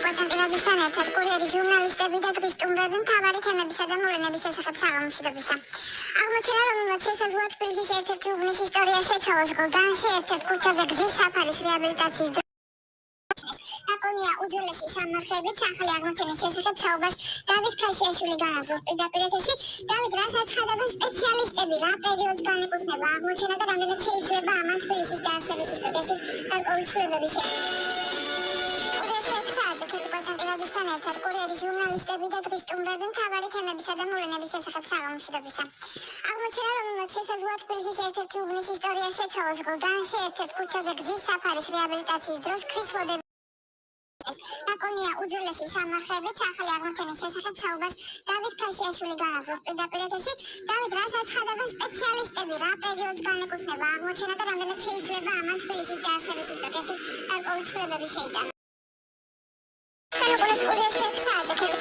კონსტანტინოვისთან ერთად კურიერი ჟურნალისტები და კრისტუმრები მთავარი თემებისა და მოვლენების შესახებ საღამომშვიდობისა. აღმოჩნდა, რომ შესაძლოა თბილისის ერთ-ერთი უბნის ისტორია შეცვალოს გლდანში ერთ-ერთ ქუჩაზე გზის საფარის რეაბილიტაციის აკონია უძველესი სამარხებით ახალი აღმოჩენის შესახებ საუბარს დავით ქაშიაშვილი განაგრძობს პირდაპირ ეთერში. დავით, რასაც ხდება სპეციალისტები რა პერიოდს განეკუთვნება აღმოჩენა და რამდენად შეიძლება ამან თბილისის დაარსების ისტორიაში გარკვეული ცვლილებები კონსტანტინოვისთან ერთად კურიერი ჟურნალისტები და კრისტუმრები მთავარი თემებისა და მოვლენების შესახებ საღამომშვიდობისა. აღმოჩნდა, რომ შესაძლოა თბილისის ერთ-ერთი უბნის ისტორია შეცვალოს გლდანში ერთ-ერთ ქუჩაზე გზის საფარის რეაბილიტაციის დროს ქვის ლოდები აკონია უძველესი სამარხებით ახალი აღმოჩენის შესახებ საუბარს დავით ქაშიაშვილი განაგრძობს პირდაპირ ეთერში. დავით, რასაც ხდება სპეციალისტები რა პერიოდს განეკუთვნება აღმოჩენა და რამდენად შეიძლება ამან თბილისის დაარსების ისტორიაში გარკვეული ცვლილებები შეიტანა.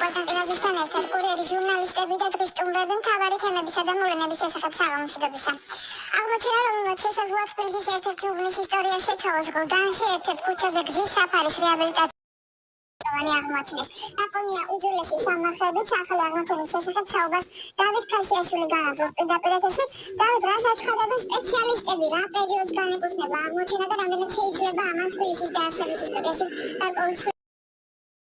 კონსტანტინოვისთან ერთად კურიერი ჟურნალისტები და კრისტუმრები მთავარი თემებისა და მოვლენების შესახებ საღამომშვიდობისა. აღმოჩნდა, რომ შესაძლოა თბილისის ერთ-ერთი უბნის ისტორია შეცვალოს გლდანში ერთ-ერთ ქუჩაზე გზის საფარის რეაბილიტაციის აღმოჩენას. აკონია უძველესი სამარხებით ახალი აღმოჩენის შესახებ საუბარს დავით ქაშიაშვილი განაგრძობს პირდაპირ ეთერში. დავით, რასაც ხდება სპეციალისტები რა პერიოდს განეკუთვნება აღმოჩენა და რამდენად შეიძლება ამან თბილისის დაარსების ისტორიაში გარკვეული